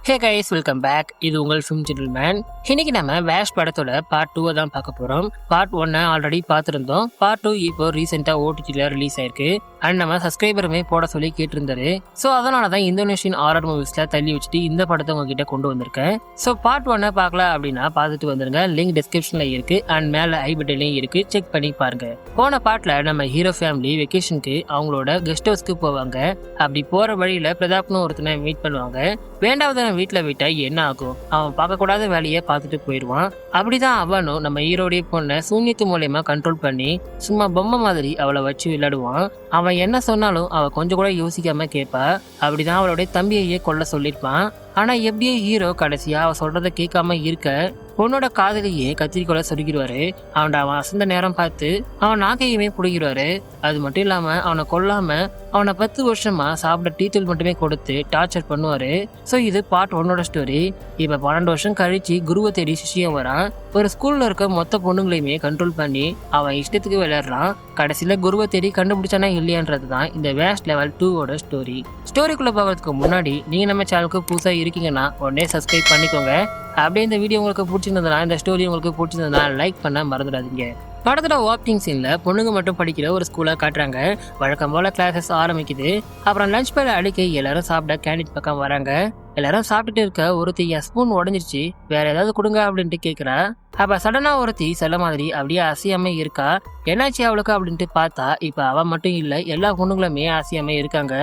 Hey guys, welcome back. இது உங்கள் film gentleman. இன்னைக்கு நம்ம வேஷ் படத்தோட பார்ட் 2 தான் பார்க்க போறோம். பார்ட் 1 ஆல்ரெடி பார்த்துருந்தோம். பார்ட் 2 இப்போ ரீசெண்டா ஓடிடில ரிலீஸ் ஆயிருக்கு. அண்ட் நம்ம சப்ஸ்கிரைபருமே போட சொல்லி கேட்டிருந்தாரு. ஸோ அதனால தான் இந்தோனேஷியன் ஹாரர் மூவிஸ்ல தள்ளி வச்சுட்டு இந்த படத்தை உங்ககிட்ட கொண்டு வந்திருக்கேன். ஸோ பார்ட் 1 பார்க்கல அப்படின்னா பார்த்துட்டு வந்துருங்க. லிங்க் டிஸ்கிரிப்ஷன்ல இருக்கு அண்ட் மேல ஐ பட்டன்லயும் இருக்கு, செக் பண்ணி பாருங்க. போன பார்ட்ல நம்ம ஹீரோ ஃபேமிலி வெக்கேஷனுக்கு அவங்களோட கெஸ்ட் ஹவுஸ்க்கு போவாங்க. அப்படி போற வழியில பிரதாப்னு ஒருத்தனை மீட் பண்ணுவாங்க. வேண்டாவது வீட்டுல விட்டா என்ன ஆகும், அவன் பார்க்க கூடாத வேலையை பார்த்துட்டு போயிடுவான். அப்படிதான் அவனும் நம்ம ஹீரோடைய பொண்ணை சூன்யத்து மூலியமா கண்ட்ரோல் பண்ணி சும்மா பொம்மை மாதிரி அவளை வச்சு விளையாடுவான். அவன் என்ன சொன்னாலும் அவ கொஞ்சம் கூட யோசிக்காம கேட்பா. அப்படிதான் அவளுடைய தம்பியையே கொல்ல சொல்லிருப்பான். ஆனா எப்படியே ஹீரோ கடைசியா அவ சொல்றத கேட்காம இருக்க பொண்ணோட காதலியே கத்திரிக்கோளை சொருகிடுவாரு. அவன் அசந்த நேரம் பார்த்து அவன் நாக்கையுமே புடுங்கிடுவாரு. அது மட்டும் இல்லாம அவனை கொல்லாம அவனை 10 வருஷமா சாப்பிட டீத்தூள் மட்டுமே கொடுத்து டார்ச்சர் பண்ணுவாரு. ஸோ இது பார்ட் 1 ஸ்டோரி. இப்ப 12 வருஷம் கழிச்சு குருவை தேடி சிஷியம் வரான். ஒரு ஸ்கூல்ல இருக்க மொத்த பொண்ணுங்களையுமே கண்ட்ரோல் பண்ணி அவன் இஷ்டத்துக்கு விளையாடுறான். கடைசியில குருவை தேடி கண்டுபிடிச்சானா இல்லையான்றது தான் இந்த வேஷ் லெவல் 2 ஸ்டோரி. ஸ்டோரிக்குள்ள போகிறதுக்கு முன்னாடி நீங்க நம்ம சேனலுக்கு புதுசா இருக்கீங்கன்னா உடனே சப்ஸ்கிரைப் பண்ணிக்கோங்க. அப்படியே இந்த வீடியோ உங்களுக்கு பிடிச்சிருந்ததுனா, இந்த ஸ்டோரி உங்களுக்கு பிடிச்சிருந்ததுனா லைக் பண்ண மறந்துடாதீங்க. படத்துல ஓப்பனிங் சீன்ல பொண்ணுங்க மட்டும் படிக்கிற ஒரு ஸ்கூலை காட்டுறாங்க. வழக்கம் போல கிளாஸஸ் ஆரம்பிக்குது. அப்புறம் லஞ்ச் பேல அடிக்க எல்லாரும் சாப்பிட கேண்டீன் பக்கம் வராங்க. எல்லாரும் சாப்பிட்டுட்டு இருக்க ஒருத்தி ஸ்பூன் உடஞ்சிருச்சு, வேற ஏதாவது கொடுங்க அப்படின்ட்டு கேக்குறா. அப்ப சடனா ஒருத்தி செல்ல மாதிரி அப்படியே அசையாம இருக்கா. என்னாச்சு அவளுக்கு அப்படின்ட்டு பார்த்தா இப்ப அவ மட்டும் இல்ல, எல்லா பொண்ணுங்களுமே அசையாம இருக்காங்க.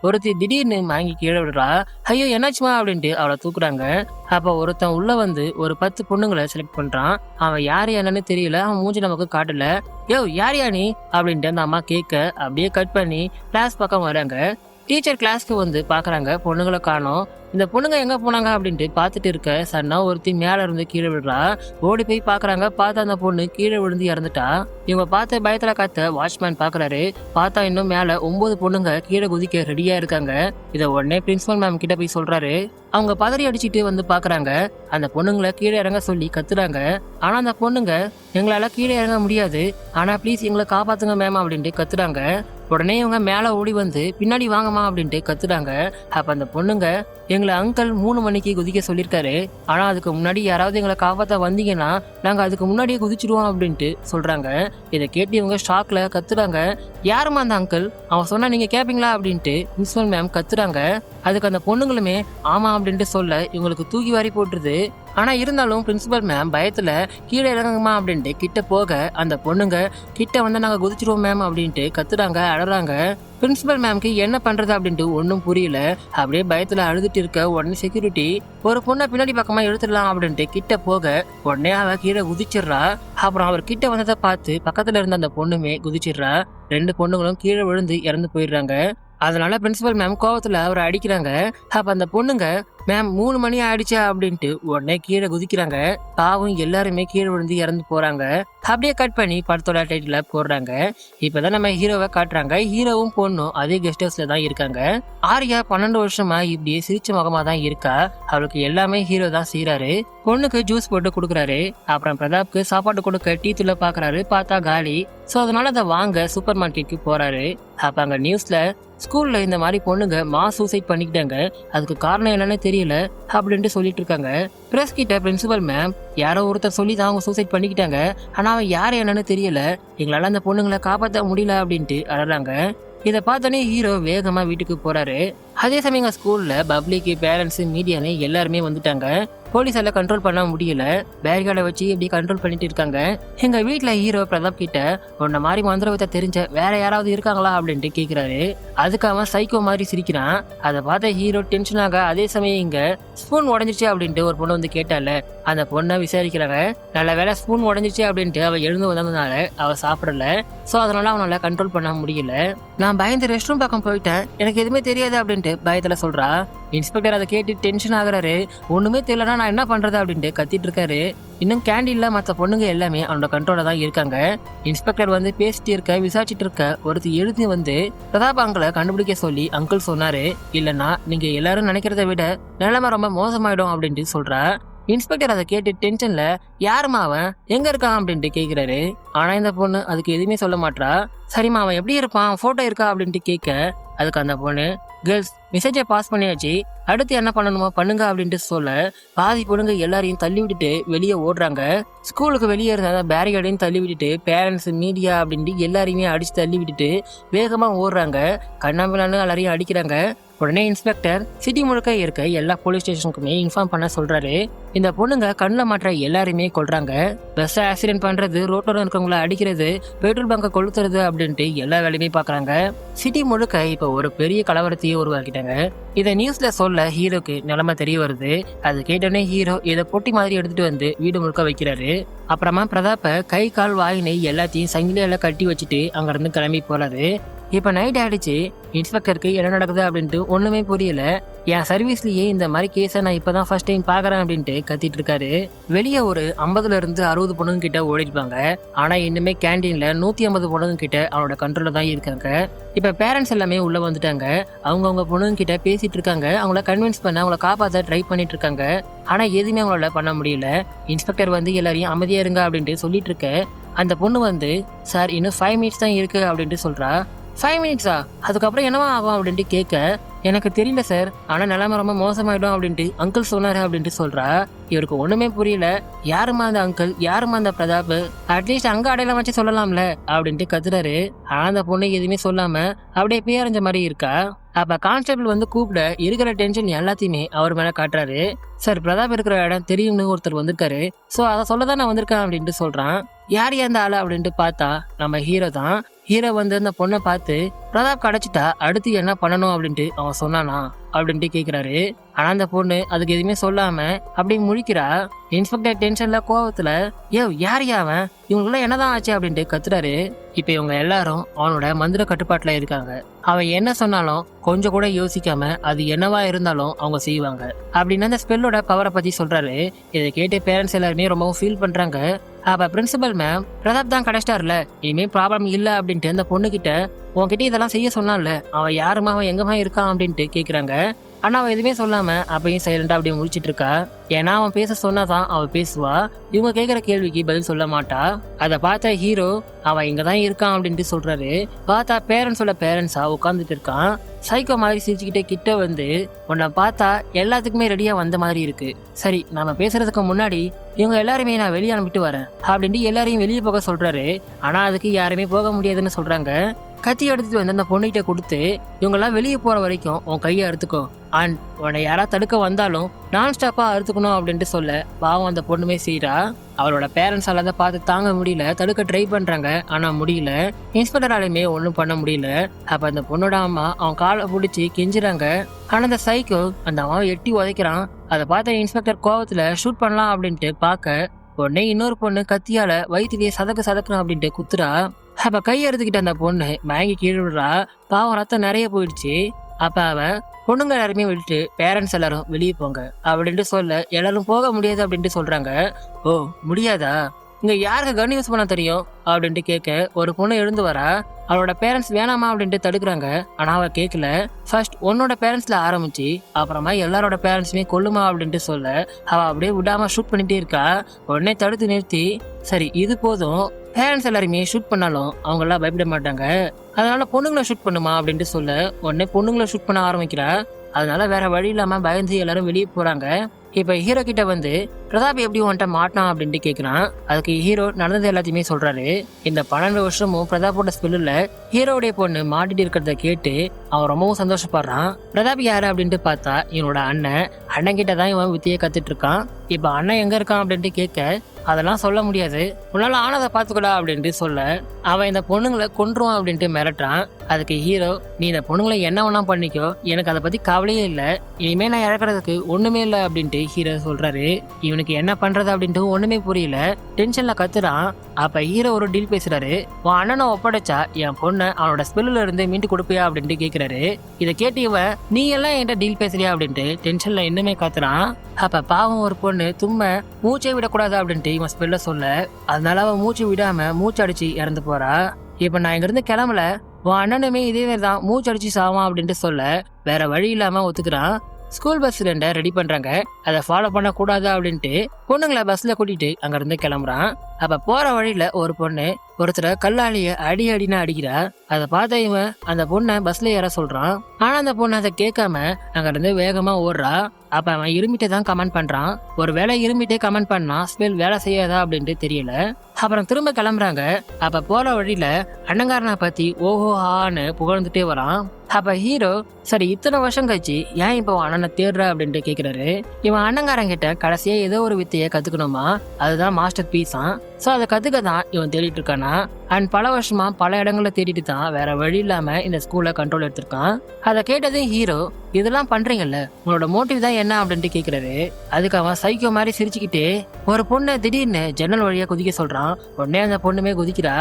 ஒருத்தி திடீர்னு வாங்கி கீழே விடுறா. ஐயோ என்னாச்சுமா அப்படின்ட்டு அவளை தூக்குறாங்க. அப்ப ஒருத்தன் உள்ள வந்து ஒரு 10 பொண்ணுங்களை செலக்ட் பண்றான். அவன் யாரு என்னன்னு தெரியல, அவன் மூஞ்சி நமக்கு காட்டல. யோ யாரியா நீ அப்படின்ட்டு அந்த அம்மா கேட்க அப்படியே கட் பண்ணி கிளாஸ் பக்கம் வராங்க. டீச்சர் கிளாஸ்க்கு வந்து பாக்குறாங்க, பொண்ணுங்களை காணோம். இந்த பொண்ணுங்க எங்க போனாங்க அப்படின்ட்டு பார்த்துட்டு இருக்க சன்னா ஒருத்தி மேல இருந்து கீழே விடுறா. ஓடி போய் பாக்குறாங்க. பார்த்தா அந்த பொண்ணு கீழே விழுந்து இறந்துட்டா. இவங்க பார்த்த பயத்துல காத்த வாட்ச்மேன் பாக்குறாரு. பார்த்தா இன்னும் மேல 9 பொண்ணுங்க கீழே குதிக்க ரெடியா இருக்காங்க. இதை உடனே பிரின்சிபல் மேம் கிட்ட போய் சொல்றாரு. அவங்க பதறி அடிச்சுட்டு வந்து பாக்குறாங்க. அந்த பொண்ணுங்களை கீழே இறங்க சொல்லி கத்துறாங்க. ஆனா அந்த பொண்ணுங்க எங்களால கீழே இறங்க முடியாது, ஆனா ப்ளீஸ் எங்களை காப்பாத்துங்க மேம் அப்படின்ட்டு கத்துறாங்க. உடனே இவங்க மேல ஓடி வந்து பின்னாடி வாங்கம்மா அப்படின்ட்டு கத்துறாங்க. அப்ப அந்த பொண்ணுங்க எங்களை அங்கிள் 3 மணிக்கு குதிக்க சொல்லியிருக்காரு, ஆனா அதுக்கு முன்னாடி யாராவது எங்களை காப்பாற்ற வந்தீங்கன்னா நாங்க அதுக்கு முன்னாடியே குதிச்சிடுவோம் அப்படின்ட்டு சொல்றாங்க. இதை கேட்டு இவங்க ஷாக்ல கத்துறாங்க. யாருமா அந்த அங்கிள், அவன் சொன்னா நீங்க கேப்பீங்களா அப்படின்ட்டு பிரின்சிபல் மேம் கத்துறாங்க. அதுக்கு அந்த பொண்ணுங்களுமே ஆமா அப்படின்ட்டு சொல்ல இவங்களுக்கு தூக்கி வாரி போட்டுருது. ஆனா இருந்தாலும் பிரின்சிபல் மேம் பயத்துல கீழே இறங்குமா அப்படின்ட்டு கிட்ட போக அந்த பொண்ணுங்க கிட்ட வந்து நாங்க குதிச்சிருவோம் மேம் அப்படின்ட்டு கத்துறாங்க, அழறாங்க. பிரின்சிபல் மேம்க்கு என்ன பண்றது அப்படின்ட்டு ஒன்றும் புரியல. அப்படியே பயத்துல அழுதுட்டு இருக்க உடனே செக்யூரிட்டி ஒரு பொண்ணை பின்னாடி பக்கமா எடுத்துடலாம் அப்படின்ட்டு கிட்ட போக உடனே அவ கீழே குதிச்சிடுறா. அப்புறம் அவர் கிட்ட வந்ததை பார்த்து பக்கத்துல இருந்த அந்த பொண்ணுமே குதிச்சிடுறா. 2 பொண்ணுங்களும் கீழே விழுந்து இறந்து போயிடுறாங்க. அதனால பிரின்சிபல் மேம் கோவத்துல அவரை அடிக்கிறாங்க. அப்ப அந்த பொண்ணுங்க மேம் 3 மணி ஆயிடுச்சா அப்படின்ட்டு உடனே கீழே குதிக்கிறாங்க. பாவம் எல்லாருமே கீழே விழுந்து இறந்து போறாங்க. அப்படியே கட் பண்ணி படத்தோட டைட்டில போடுறாங்க. இப்பதான் நம்ம ஹீரோவை காட்டுறாங்க. ஹீரோவும் பொண்ணும் அதே கெஸ்ட் ஹவுஸ்ல தான் இருக்காங்க. ஆரியா 12 வருஷமா இப்படியே சிரிச்ச முகமா தான் இருக்கா. அவளுக்கு எல்லாமே ஹீரோ தான் செய்யறாரு. பொண்ணுக்கு ஜூஸ் போட்டு கொடுக்குறாரு. அப்புறம் பிரதாப்க்கு சாப்பாடு கொடுக்க டீ தூள பாக்குறாரு. பார்த்தா காலி. சோ அதனால அதை வாங்க சூப்பர் மார்க்கெட்டுக்கு போறாரு. அப்ப அங்க நியூஸ்ல ஸ்கூல்ல இந்த மாதிரி பொண்ணுங்க சூசைட் பண்ணிக்கிட்டாங்க, அதுக்கு காரணம் என்னன்னு தெரியல அப்படின்ட்டு சொல்லிட்டு இருக்காங்க. பிரஸ் கிட்ட பிரின்சிபல் மேம் யாரோ ஒருத்தர் சொல்லி தான் அவங்க சூசைட் பண்ணிக்கிட்டாங்க, ஆனா அவன் யாரு என்னன்னு தெரியல, எங்களால அந்த பொண்ணுங்களை காப்பாற்ற முடியல அப்படின்ட்டு அழறாங்க. இதை பார்த்தோன்னே ஹீரோ வேகமா வீட்டுக்கு போறாரு. அதே சமயம் ஸ்கூல்ல பப்ளிக், பேரண்ட்ஸ், மீடியான்னு எல்லாருமே வந்துட்டாங்க. போலீஸால கண்ட்ரோல் பண்ண முடியல. பேரிகார்டை வச்சு இப்படி கண்ட்ரோல் பண்ணிட்டு இருக்காங்க. எங்க வீட்டுல ஹீரோ பிரதாப் கிட்ட உன்ன மாதிரி மந்திரவத்தை தெரிஞ்ச வேற யாராவது இருக்காங்களா அப்படின்ட்டு கேக்குறாரு. அதுக்கு அவன் சைக்கோ மாதிரி சிரிக்கிறான். அதை பார்த்த ஹீரோ டென்ஷன் ஆக அதே சமயம் இங்க ஸ்பூன் உடஞ்சிருச்சு அப்படின்ட்டு ஒரு பொண்ணு வந்து கேட்டால, அந்த பொண்ணை விசாரிக்கிறாங்க. நல்ல வேலை ஸ்பூன் உடஞ்சிருச்சு அப்படின்ட்டு அவ எழுந்து வந்ததுனால அவ சாப்பிடல. சோ அதனால அவனால கண்ட்ரோல் பண்ண முடியல. நான் பயந்து ரெஸ்ட் ரூம் பக்கம் போயிட்டேன், எனக்கு எதுவுமே தெரியாது அப்படின்ட்டு பயத்துல சொல்றா. இன்ஸ்பெக்டர் அதை கேட்டு டென்ஷன் ஆகுறாரு. ஒண்ணுமே தெரியலனா நான் என்ன பண்றது அப்படின்ட்டு கத்திட்டு இருக்காரு. இன்னும் கேண்டீன்ல மற்ற பொண்ணுங்க எல்லாமே அவனோட கண்ட்ரோல தான் இருக்காங்க. இன்ஸ்பெக்டர் வந்து பேசிட்டு இருக்க விசாரிச்சுட்டு இருக்க ஒருத்தர் எழுதி வந்து பிரதாப் அங்கிளை கண்டுபிடிக்க சொல்லி அங்கிள் சொன்னாரு, இல்லன்னா நீங்க எல்லாரும் நினைக்கிறத விட நிலைமை ரொம்ப மோசமாயிடும் அப்படின்ட்டு சொல்றா. இன்ஸ்பெக்டர் அதை கேட்டு டென்ஷன்ல யாருமா அவன், எங்க இருக்கான் அப்படின்ட்டு கேக்குறாரு. ஆனா இந்த பொண்ணு அதுக்கு எதுவுமே சொல்ல மாட்டா. சரிம்மா அவன் எப்படி இருப்பான், போட்டோ இருக்கா அப்படின்ட்டு கேட்க அதுக்கு அந்த பொண்ணு, கேர்ள்ஸ் மெசேஜை பாஸ் பண்ணியாச்சு, அடுத்து என்ன பண்ணணுமோ பண்ணுங்க அப்படின்ட்டு சொல்ல பாதி பொண்ணுங்க எல்லாரையும் தள்ளி விட்டுட்டு வெளியே ஓடுறாங்க. ஸ்கூலுக்கு வெளியே இருந்த பேரிகேடையும் தள்ளி விட்டுட்டு பேரண்ட்ஸ் மீடியா அப்படின்ட்டு எல்லாரையுமே அடிச்சு தள்ளி விட்டுட்டு வேகமா ஓடுறாங்க. கண்ணாம்பிலான்னு எல்லாரையும் அடிக்கிறாங்க. உடனே இன்ஸ்பெக்டர் சிட்டி முழுக்க இருக்க எல்லா போலீஸ் ஸ்டேஷனுக்குமே இன்ஃபார்ம் பண்ண சொல்றாரு. இந்த பொண்ணுங்க கண்ணில் மாற்ற எல்லாருமே கொள்றாங்க. பஸ் ஆக்சிடென்ட் பண்றது, ரோட்டோட இருக்கவங்கள அடிக்கிறது, பெட்ரோல் பங்கை கொளுத்துறது அப்படின்ட்டு எல்லா வேலையுமே பாக்குறாங்க. சிட்டி முழுக்க இப்ப ஒரு பெரிய கலவரத்தையே உருவாக்கிட்டாங்க. இதை நியூஸ்ல சொல்ல ஹீரோக்கு நிலைமை தெரிய வருது. அது கேட்டோடனே ஹீரோ இதை பொட்டி மாதிரி எடுத்துட்டு வந்து வீடு முழுக்க வைக்கிறாரு. அப்புறமா பிரதாப்ப கை கால் வாயினை எல்லாத்தையும் சங்கிலியால கட்டி வச்சுட்டு அங்க இருந்து கிளம்பி போறாரு. இப்ப நைட் ஆயிடுச்சு. இன்ஸ்பெக்டருக்கு என்ன நடக்குது அப்படின்ட்டு ஒண்ணுமே புரியல. என் சர்வீஸ்லயே இந்த மாதிரி கேஸை நான் இப்பதான் ஃபர்ஸ்ட் டைம் பாக்குறேன் அப்படின்ட்டு கத்திட்டு இருக்காரு. வெளியே ஒரு 50ல இருந்து 60 பொண்ணுங்க கிட்ட ஓடிருப்பாங்க. ஆனா இன்னுமே கேண்டீன்ல 150 பொண்ணுங்க கிட்ட அவனோட கண்ட்ரோல்ல தான் இருக்காங்க. இப்ப பேரண்ட்ஸ் எல்லாமே உள்ள வந்துட்டாங்க. அவங்க பொண்ணுங்க கிட்ட பேசிட்டு இருக்காங்க. அவங்கள கன்வின்ஸ் பண்ண அவங்கள காப்பாற்ற ட்ரை பண்ணிட்டு இருக்காங்க. ஆனா எதுவுமே அவங்களால பண்ண முடியல. இன்ஸ்பெக்டர் வந்து எல்லாரையும் அமைதியா இருங்க அப்படின்ட்டு சொல்லிட்டு இருக்க அந்த பொண்ணு வந்து, சார் இன்னும் 5 மினிட்ஸ் தான் இருக்கு அப்படின்ட்டு சொல்றா. 5 மினிட்ஸா, அதுக்கப்புறம் என்னவா ஆகும் அப்படின்ட்டு கேட்க, எனக்கு தெரியல சார், ஆனா நிலைமை ரொம்ப மோசமாயிடும் அப்படின்ட்டு அங்கிள் சொன்னாரு அப்படின்ட்டு சொல்றா. இவருக்கு ஒண்ணுமே புரியல. யாருமா அந்த அங்கிள், யாருமா அந்த பிரதாப், அட்லீஸ்ட் அங்க அடையாளம் வச்சு சொல்லலாம்ல அப்படின்ட்டு கத்துறாரு. ஆனா அந்த பொண்ணு எதுவுமே சொல்லாம அப்படியே பேரஞ்ச மாதிரி இருக்கா. அப்ப கான்ஸ்டபிள் வந்து கூப்பிட இருக்கிற டென்ஷன் எல்லாத்தையுமே அவர் மேல காட்டுறாரு. சார் பிரதாப் இருக்கிற இடம் தெரியும்னு ஒருத்தர் வந்திருக்காரு, சோ அதை சொல்லதான் நான் வந்திருக்கேன் அப்படின்ட்டு சொல்றான். யார் அந்த ஆளு அப்படின்ட்டு பார்த்தா நம்ம ஹீரோ தான். ஹீரோ வந்து அந்த பொண்ணை பார்த்து, பிரதாப் கிடைச்சிட்டா அடுத்து என்ன பண்ணணும் அப்படின்ட்டு அவன் சொன்னானா அப்படின்ட்டு கேக்குறாரு. ஆனா அந்த பொண்ணு அதுக்கு எதுவுமே சொல்லாம அப்படி முழிக்கிறா. இன்ஸ்பெக்டர் டென்ஷன்ல கோவத்துல, யார் அவன், இவங்களுக்குள்ள என்னதான் ஆச்சு அப்படின்ட்டு கத்துறாரு. இப்ப இவங்க எல்லாரும் அவனோட மந்திர கட்டுப்பாட்டுல இருக்காங்க. அவன் என்ன சொன்னாலும் கொஞ்சம் கூட யோசிக்காம அது என்னவா இருந்தாலும் அவங்க செய்வாங்க அப்படின்னு அந்த ஸ்பெல்லோட பவரை பத்தி சொல்றாரு. இதை கேட்டு பேரண்ட்ஸ் எல்லாருமே ரொம்பவும் ஃபீல் பண்றாங்க. அப்ப பிரின்சிபல் மேம், பிரதாப் தான் கிடைச்சிட்டாருல, இனிமே ப்ராப்ளம் இல்ல அப்படின்ட்டு அந்த பொண்ணு கிட்ட, உன்கிட்ட இதெல்லாம் செய்ய சொன்னான்ல, அவன் யாருமா, அவன் எங்கம்மா இருக்கான் அப்படின்ட்டு கேக்குறாங்க. ஆனா அவன் எதுவுமே சொல்லாம அப்பயும் சைலண்டா அப்படியே முடிச்சிட்டு இருக்கா. ஏன்னா அவன் பேச சொன்னாதான் அவ பேசுவா. இவங்க கேக்குற கேள்விக்கு பதில் சொல்ல மாட்டா. அதை பார்த்த ஹீரோ, அவன் இங்கதான் இருக்கான் அப்படின்ட்டு சொல்றாரு. பார்த்தா பேரண்ட்ஸோட பேரண்ட்ஸா உட்காந்துட்டு இருக்கான். சைக்கோ மாதிரி சிரிச்சுக்கிட்டே கிட்ட வந்து, உன்னை பார்த்தா எல்லாத்துக்குமே ரெடியா வந்த மாதிரி இருக்கு, சரி நம்ம பேசுறதுக்கு முன்னாடி இவங்க எல்லாருமே நான் வெளியே அனுப்பிட்டு வரேன் அப்படின்ட்டு எல்லாரையும் வெளியே போக சொல்றாரு. ஆனா அதுக்கு யாருமே போக முடியாதுன்னு சொல்றாங்க. கத்தி எடுத்துட்டு வந்து அந்த பொண்ணுகிட்ட கொடுத்து, இவங்கெல்லாம் வெளியே போற வரைக்கும் உன் கையை அறுத்துக்கோ, அண்ட் உன்னை யாராவது தடுக்க வந்தாலும் நான் ஸ்டாப்பா அறுத்துக்கணும் அப்படின்ட்டு சொல்ல பாவம் அந்த பொண்ணுமே செய்யறா. அவளோட பேரண்ட்ஸால அதை பார்த்து தாங்க முடியல, தடுக்க ட்ரை பண்றாங்க. ஆனா முடியல. இன்ஸ்பெக்டராலுமே ஒன்றும் பண்ண முடியல. அப்ப அந்த பொண்ணோட அம்மா அவன் காலை பிடிச்சி கெஞ்சுறாங்க. ஆனா அந்த சைக்கோ அந்த அவன் எட்டி உதைக்கிறான். அதை பார்த்த இன்ஸ்பெக்டர் கோவத்துல ஷூட் பண்ணலாம் அப்படின்ட்டு பார்க்க, உடனே இன்னொரு பொண்ணு கத்தியால வயிற்றுலயே சதக்கணும் அப்படின்ட்டு குத்துறா. அப்ப கை எடுத்துக்கிட்ட அந்த பொண்ணு மயங்கி கீழே விடுறா. பாவம் ரத்தம் நிறைய போயிடுச்சு. அப்ப அவன், பொண்ணுங்க எல்லாருமே விட்டுட்டு பேரண்ட்ஸ் எல்லாரும் வெளியே போங்க அப்படின்ட்டு சொல்ல எல்லாரும் போக முடியாது அப்படின்ட்டு சொல்றாங்க. ஓ முடியாதா, இங்க யாருக்கு கன் யூஸ் பண்ண தெரியும் அப்படின்ட்டு கேட்க ஒரு பொண்ணு எழுந்து வரா. அவளோட பேரண்ட்ஸ் வேணாமா அப்படின்ட்டு தடுக்கிறாங்க. ஆனா அவ கேட்கல. ஃபர்ஸ்ட் உன்னோட பேரண்ட்ஸ்ல ஆரம்பிச்சு அப்புறமா எல்லாரோட பேரண்ட்ஸுமே கொல்லுமா அப்படின்ட்டு சொல்ல அவ அப்படியே விடாம ஷூட் பண்ணிட்டே இருக்கா. உடனே தடுத்து நிறுத்தி, சரி இது போதும், பேரண்ட்ஸ் எல்லாருமே ஷூட் பண்ணாலும் அவங்க எல்லாம் பயப்பட மாட்டாங்க, அதனால பொண்ணுங்களை ஷூட் பண்ணுமா அப்படின்ட்டு சொல்ல உடனே பொண்ணுங்களை ஷூட் பண்ண ஆரம்பிக்கிறா. அதனால வேற வழி இல்லாம பயந்து எல்லாரும் வெளியே போறாங்க. இப்ப ஹீரோ கிட்ட வந்து, பிரதாப் எப்படி உன்ட்ட மாட்டான் அப்படின்ட்டு கேக்குறான். அதுக்கு ஹீரோ நடந்தது எல்லாத்தையுமே சொல்றாரு. இந்த 12 வருஷமும் பிரதாப்போட ஸ்பெல்லுல ஹீரோடைய பொண்ணு மாட்டிட்டு இருக்கிறத கேட்டு அவன் ரொம்பவும் சந்தோஷப்படுறான். பிரதாப் யாரு அப்படின்ட்டு பார்த்தா இவனோட அண்ணன் கிட்ட தான் இவன் வித்தியை கத்துட்டு இருக்கான். இப்ப அண்ணன் எங்க இருக்கான் அப்படின்ட்டு கேட்க, அதெல்லாம் சொல்ல முடியாது, உன்னால ஆனதை பாத்துக்கடா அப்படின்ட்டு சொல்ல அவன் இந்த பொண்ணுங்களை கொன்றுவான் அப்படின்ட்டு மிரட்டுறான். அதுக்கு ஹீரோ, நீ இந்த பொண்ணுங்களை என்ன வேணா பண்ணிக்கோ, எனக்கு அதை பத்தி கவலையே இல்லை, இனிமே நான் இறக்குறதுக்கு ஒண்ணுமே இல்லை அப்படின்ட்டு ஹீரோ சொல்றாரு. இவனுக்கு என்ன பண்றது அப்படின்ட்டு ஒண்ணுமே புரியல, டென்ஷன்ல கத்துறான். அப்ப ஹீரோ ஒரு டீல் பேசுறாரு. உன் அண்ணனை ஒப்படைச்சா என் பொண்ணை அவனோட ஸ்பெல்லுல இருந்து மீண்டு கொடுப்பியா அப்படின்ட்டு கேக்குறாரு. இதை கேட்டு இவன், நீ எல்லாம் என்கிட்ட டீல் பேசுறியா அப்படின்ட்டு டென்ஷன்ல இன்னுமே கத்துறான். அப்ப பாவம் ஒரு பொண்ணு தும்ம மூச்சை விடக்கூடாது அப்படின்ட்டு இவன் ஸ்பெல்ல சொல்ல, அதனால அவன் மூச்சு விடாம மூச்சு அடிச்சு இறந்து போறா. இப்ப நான் இங்க இருந்து கிளம்பல, உன் அண்ணனுமே இதே மாதிரி தான் மூச்சு அடிச்சு சாவான் அப்படின்ட்டு சொல்ல வேற வழி இல்லாம ஒத்துக்கிறான். ஸ்கூல் பஸ் ரெடி பண்றாங்க. அதை ஃபாலோ பண்ண கூடாது அப்படின்ட்டு பொண்ணுங்களை பஸ்ல கூட்டிட்டு அங்க இருந்து கிளம்புறான். அப்ப போற வழியில ஒரு பொண்ணு ஒருத்தர கல்லாலிய அடின்னு அடிக்கிறா. அதை பார்த்த இவன் அந்த பொண்ணை பஸ்ல ஏற சொல்றான். ஆனா அந்த பொண்ணு அதை கேட்காம அங்க இருந்து வேகமா ஓடுறா. அப்ப அவன் இருமிட்டே தான் கமெண்ட் பண்றான். ஒரு வேலை இருமிட்டே கமெண்ட் பண்ணா ஸ்பெல் வேலை செய்யாதா அப்படின்ட்டு தெரியல. அப்புறம் திரும்ப கிளம்புறாங்க. அப்ப போற வழியில அண்ணங்காரனை பத்தி ஓஹோ ஆன்னு புகழ்ந்துட்டே வரான். அப்ப ஹீரோ சரி இத்தனை வருஷம் கழிச்சு ஏன் இப்போ அண்ணனை தேடுற அப்படின்ட்டு கேக்குறாரு. இவன் அண்ணங்காரன் கிட்ட கடைசியா ஏதோ ஒரு வித்தைய கத்துக்கணுமா, அதுதான் மாஸ்டர் பீஸா. சோ அதை கத்துக்க தான் இவன் தேடிட்டு இருக்கானா. அண்ட் பல வருஷமா பல இடங்கள்ல தேடிட்டு தான் வேற வழி இல்லாம இந்த ஸ்கூல்ல கண்ட்ரோல் எடுத்திருக்கான். அதை கேட்டதே ஹீரோ இதெல்லாம் பண்றீங்கல்ல உங்களோட மோட்டிவ் தான் என்ன அப்படின்ட்டு கேக்குறாரு. அதுக்கு அவன் சைக்கோ மாதிரி சிரிச்சுக்கிட்டே ஒரு பொண்ணை திடீர்னு ஜன்னல் வழியா குதிக்க சொல்றான். உடனே அந்த பொண்ணுமே குதிக்கிறா.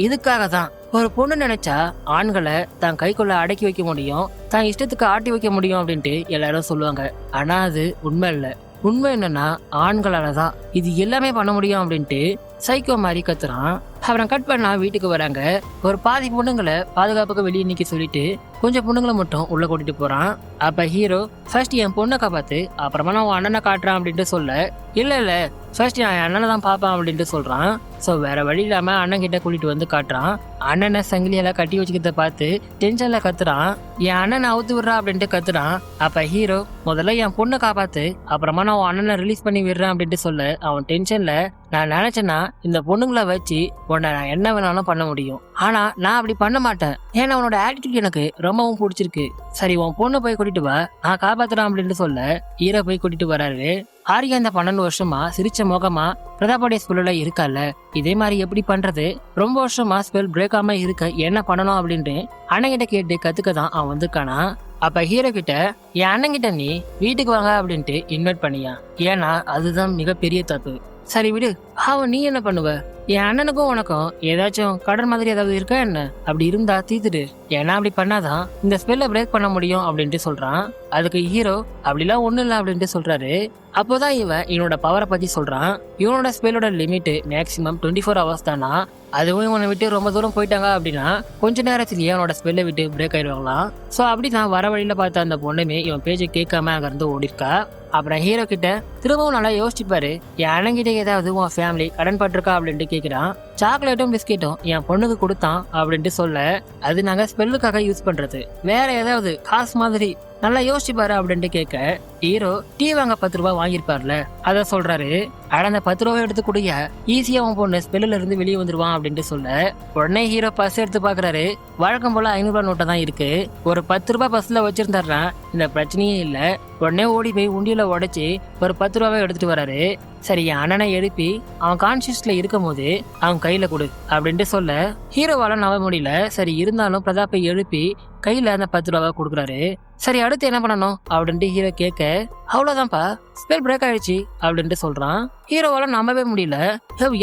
இதுக்காக தான் ஒரு பொண்ணு நினைச்சா ஆண்களை தான் கைக்குள்ள அடக்கி வைக்க முடியும், தான் இஷ்டத்துக்கு ஆட்டி வைக்க முடியும் அப்படின்ட்டு எல்லாரும் சொல்லுவாங்க. ஆனா அது உண்மை இல்ல. உண்மை என்னன்னா ஆண்களாலதான் இது எல்லாமே பண்ண முடியும் அப்படின்ட்டு சைக்கோ மாதிரி கத்துறான். அப்புறம் கட் பண்ணா வீட்டுக்கு வராங்க. ஒரு பாதி பொண்ணுங்களை பாதுகாப்புக்கு வெளியே நிக்க சொல்லிட்டு கொஞ்சம் பொண்ணுங்களை மட்டும் உள்ள கூட்டிட்டு போறான். அப்ப ஹீரோ ஃபர்ஸ்ட் என் பொண்ணை காப்பாத்து, அப்புறமா நான் உன் அண்ணனை காட்டுறான் அப்படின்ட்டு சொல்ல, இல்ல ஃபர்ஸ்ட் நான் என் அண்ணனை தான் பாப்பேன் அப்படின்ட்டு சொல்றான். சோ வேற வழி இல்லாம அண்ணன் கிட்ட கூட்டிட்டு வந்து காட்டுறான். அண்ணனை சங்கிலியெல்லாம் கட்டி வச்சுக்கிறத பார்த்து டென்ஷன்ல கத்துறான். என் அண்ணனை அவுத்து விடுறா அப்படின்ட்டு கத்துறான். அப்ப ஹீரோ முதல்ல என் பொண்ணை காப்பாத்து, அப்புறமா நான் உன் அண்ணனை ரிலீஸ் பண்ணி விடுறேன் அப்படின்ட்டு சொல்ல, அவன் டென்ஷன்ல நான் நினைச்சேன்னா இந்த பொண்ணுங்களை வச்சு உன்னை நான் என்ன வேணாலும் பண்ண முடியும், ஆனா நான் அப்படி பண்ண மாட்டேன், ஏன்னா உன்னோட ஆட்டிடியூட் எனக்கு ரொம்பவும் பிடிச்சிருக்கு. சரி உன் பொண்ணு போய் கூட்டிட்டு வா, நான் காப்பாத்துறேன் அப்படின்ட்டு சொல்ல ஹீரோ போய் கூட்டிட்டு வராரு. ஆரியா இந்த 12 வருஷமா சிரிச்ச முகமா பிரதாபடைய ஸ்கூல்ல இருக்கால, இதே மாதிரி எப்படி பண்றது, ரொம்ப வருஷமா ஸ்பெல் பிரேக் ஆகாம இருக்க என்ன பண்ணணும் அப்படின்ட்டு அண்ணங்கிட்ட கேட்டு கத்துக்க தான் அவன் வந்திருக்கானா. அப்ப ஹீரோ கிட்ட என் அண்ணங்கிட்ட நீ வீட்டுக்கு வாங்க அப்படின்ட்டு இன்வைட் பண்ணியா, ஏன்னா அதுதான் மிகப்பெரிய தப்பு. சரி விடு, அவன் நீ என்ன பண்ணுவ, என் அண்ணனுக்கும் உனக்கும் ஏதாச்சும் கடன் மாதிரி ஏதாவது இருக்கா என்ன, அப்படி இருந்தா தீத்துடு, ஏன்னா அப்படி பண்ணாதான் இந்த ஸ்பெல்ல பிரேக் பண்ண முடியும் அப்படின்ட்டு சொல்றான். அதுக்கு ஹீரோ அப்படிலாம் ஒண்ணும் இல்லை அப்படின்ட்டு சொல்றாரு. அப்போதான் இவனோட பவரை பத்தி சொல்றான். இவனோட ஸ்பெல்லோட லிமிட் மேக்சிமம் 24 hours தானா. அதுவும் இவனை விட்டு ரொம்ப தூரம் போயிட்டாங்க அப்படின்னா கொஞ்ச நேரத்திலேயே அவனோட ஸ்பெல்லை விட்டு பிரேக் ஆயிடுவாங்களாம். சோ அப்படிதான் வர வழியில பார்த்த அந்த பொண்ணுமே இவன் பேச்சை கேட்காம அங்க இருந்து ஓடிருக்கா. அப்புறம் ஹீரோ கிட்ட திரும்பவும் நல்லா யோசிச்சுப்பாரு, என் அண்ணங்கிட்ட ஏதாவது உன் ஃபேமிலி கடன் பட்டிருக்கா அப்படின்ட்டு கேட்கிறான். சாக்லேட்டும் பிஸ்கெட்டும் என் பொண்ணுக்கு கொடுத்தான் அப்படின்ட்டு சொல்ல, அது நாங்க ஸ்பெல்லுக்காக யூஸ் பண்றது, வேற ஏதாவது காசு மாதிரி நல்லா யோசிச்சுப்பாரு அப்படின்ட்டு கேட்க, ஹீரோ டீ வாங்க 10 ரூபாய் வாங்கியிருப்பார்ல அத சொல்றாரு. ஆனா அந்த 10 ரூபாய் எடுத்து கூடிய ஈஸியா உன் பொண்ணு ஸ்பெல்லுல இருந்து வெளியே வந்துருவான் அப்படின்ட்டு சொல்ல, உடனே ஹீரோ பர்ஸ் எடுத்து பாக்குறாரு. வழக்கம் போல 500 ரூபாய் நோட்டை தான் இருக்கு. ஒரு 10 ரூபாய் பஸ்ல வச்சிருந்தாருன்னா இந்த பிரச்சனையே இல்ல. உடனே ஓடி போய் உண்டியில உடைச்சு ஒரு 10 ரூபாய் எடுத்துட்டு வராரு. சரி என் அண்ணனை எழுப்பி அவன் கான்சியஸ்ல இருக்கும் போது அவன் கையில கொடு அப்படின்ட்டு சொல்ல, ஹீரோவால நம்ப முடியல. சரி இருந்தாலும் பிரதாப்பை எழுப்பி கையில அந்த 10 ரூபாய் கொடுக்குறாரு. சரி அடுத்து என்ன பண்ணணும் அப்படின்ட்டு ஹீரோ கேட்க, அவ்வளவுதான்ப்பா ஸ்பெல் பிரேக் ஆயிடுச்சு அப்படின்ட்டு சொல்றான். ஹீரோவால நம்பவே முடியல.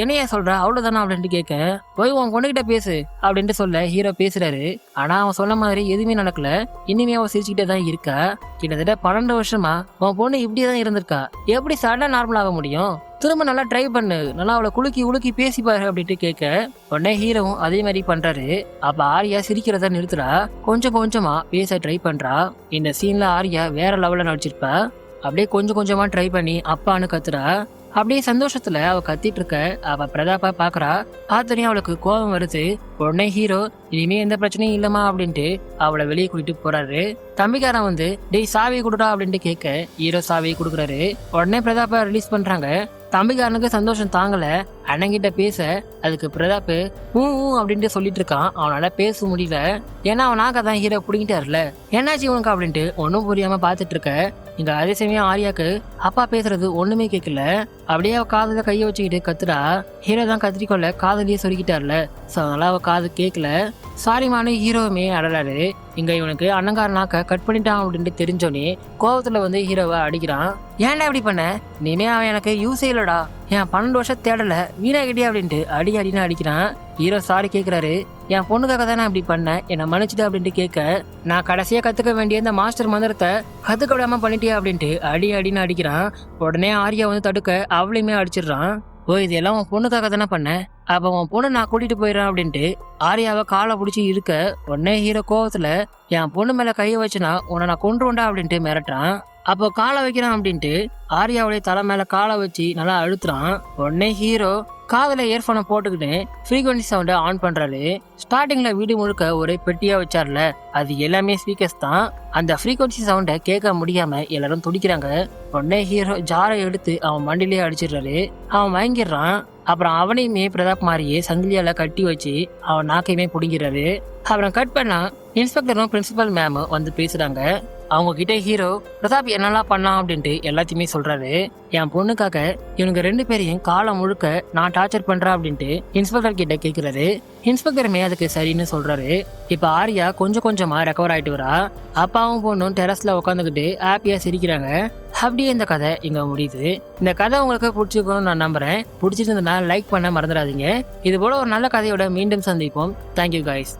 என்னையா சொல்ற, அவ்வளவுதானா அப்படின்ட்டு கேட்க, போய் உன் பொண்ணுகிட்ட பேசு அப்படின்ட்டு சொல்ல ஹீரோ பேசுறாரு. ஆனா அவன் சொன்ன மாதிரி எதுவுமே நடக்கல. இனிமே அவன் சிரிச்சுக்கிட்டே தான் இருக்கா. கிட்டத்தட்ட 12 வருஷமா உன் பொண்ணு இப்படிதான் இருந்திருக்கா, எப்படி சடனா நார்மல் ஆக முடியும், திரும்ப நல்லா ட்ரை பண்ணு, நல்லா அவளை குலுக்கி பேசிப்பாரு அப்படின்ட்டு கேட்க, உடனே ஹீரோவும் அதே மாதிரி பண்றாரு. அப்ப ஆரியா சிரிக்கிறத நிறுத்துறா, கொஞ்சம் கொஞ்சமா பேச ட்ரை பண்றா. இந்த சீன்ல ஆரியா வேற லெவல்ல நடிச்சிருப்பா. அப்படியே கொஞ்சம் கொஞ்சமா ட்ரை பண்ணி அப்பான்னு கத்துறா. அப்படியே சந்தோஷத்துல அவ கத்திட்டு இருக்க அவ பிரதாப்பா பாக்குறா. பார்த்தனே அவளுக்கு கோபம் வருது. உடனே ஹீரோ இனிமே எந்த பிரச்சனையும் இல்லமா அப்படின்ட்டு அவளை வெளியே கூட்டிட்டு போறாரு. தம்பிக்காரன் வந்து டேய் சாவி கொடுடா அப்படின்ட்டு கேட்க ஹீரோ சாவி கொடுக்குறாரு. உடனே பிரதாப்பா ரிலீஸ் பண்றாங்க. தம்பிக்காரனுக்கு சந்தோஷம் தாங்கல. அண்ணங்கிட்ட பேச அதுக்கு பிரதாப் அப்படின்ட்டு சொல்லிட்டு இருக்கான். அவனால பேச முடியல, ஏன்னா அவனாக தான் ஹீரோ புடிங்கிட்டாருல. என்னாச்சு உனக்கு அப்படின்ட்டு ஒன்னும் புரியாம பாத்துட்டு இருக்க. இங்க அதே சமயம் ஆரியாக்கு அப்பா பேசுறது ஒண்ணுமே கேட்கல. அப்படியே அவ காதுல கைய வச்சுக்கிட்டு கத்துறா. ஹீரோ தான் கத்திரிக்கொள்ள காதலியே சொல்லிக்கிட்டார்ல. சோ அதனால அவ காது கேட்கல. சாரிமான ஹீரோவுமே அடலாரு. இங்க இவனுக்கு அண்ணங்காரனாக்க கட் பண்ணிட்டான் அப்படின்ட்டு தெரிஞ்சோனே கோபத்துல வந்து ஹீரோவை அடிக்கிறான். ஏன்டா இப்படி பண்ண, இனிமே அவன் எனக்கு யூஸே இல்லடா, என் 12 வருஷம் தேடல வீணாகிட்டியா அப்படின்ட்டு அடின்னு அடிக்கிறான். ஹீரோ சாரி கேட்கிறாரு. என் பொண்ணுக்காக தான் நான் இப்படி பண்ணேன், என்னை மன்னிச்சுட்டு அப்படின்ட்டு கேட்க, நான் கடைசியா கத்துக்க வேண்டிய இந்த மாஸ்டர் மந்திரத்தை கத்துக்க விடாம பண்ணிட்டியா அப்படின்ட்டு அடின்னு அடிக்கிறான். உடனே ஆரியா வந்து தடுக்க அவளையுமே அடிச்சிடுறான். ஓ இதெல்லாம் உன் பொண்ணுக்காக தானே பண்ண, அப்ப உன் பொண்ணு நான் கூட்டிட்டு போயிடுறேன் அப்படின்ட்டு ஆர்யாவை காலை பிடிச்சி இருக்க உடனே ஹீரோ கோவத்துல என் பொண்ணு மேல கையை வச்சுனா உன்னை நான் கொன்றுவேன்டா அப்படின்ட்டு மிரட்டுறான். அப்போ காலை வைக்கிறான் அப்படின்ட்டு ஆர்யாவுடைய தலை மேல காலை வச்சு நல்லா அழுத்துறான். உடனே ஹீரோ காதுல இயர்போனை போட்டுக்கிட்டு ஃப்ரீக்வன்சி சவுண்டை ஆன் பண்றாரு. ஸ்டார்டிங்ல வீடு முழுக்க ஒரே பெட்டியா வச்சார்ல, அது எல்லாமே ஸ்பீக்கர்ஸ் தான். அந்த ஃப்ரீக்வன்சி சவுண்டை கேட்க முடியாம எல்லாரும் துடிக்கிறாங்க. உடனே ஹீரோ ஜாரை எடுத்து அவன் மண்டிலேயே அடிச்சிடுறாரு. அவன் வாங்கிடுறான். அப்புறம் அவனையுமே பிரதாப் மாதிரியே சங்கிலியால கட்டி வச்சு அவன் நாக்கையுமே பிடிக்கிறாரு. அப்புறம் கட் பண்ணா இன்ஸ்பெக்டரும் பிரின்சிபல் மேமும் வந்து பேசுறாங்க. அவங்க கிட்ட ஹீரோ பிரதாப் என்னெல்லாம் பண்ணான் அப்படின்ட்டு எல்லாத்தையுமே சொல்றாரு. என் பொண்ணுக்காக இவங்க 2 பேரையும் காலம் முழுக்க நான் டார்ச்சர் பண்றேன் அப்படின்ட்டு இன்ஸ்பெக்டர் கிட்ட கேட்கிறாரு. இன்ஸ்பெக்டருமே அதுக்கு சரின்னு சொல்றாரு. இப்ப ஆர்யா கொஞ்சம் கொஞ்சமா ரெக்கவர் ஆயிட்டு வரா. அப்பாவும் பொண்ணும் டெரஸ்ல உட்காந்துக்கிட்டு ஹாப்பியா சிரிக்கிறாங்க. அப்படியே இந்த கதை இங்க முடியுது. இந்த கதை உங்களுக்கு பிடிச்சிருக்கும்னு நான் நம்புறேன். பிடிச்சிருந்ததுன்னா லைக் பண்ண மறந்துடாதீங்க. இது போல ஒரு நல்ல கதையோட மீண்டும் சந்திப்போம். Thank you guys.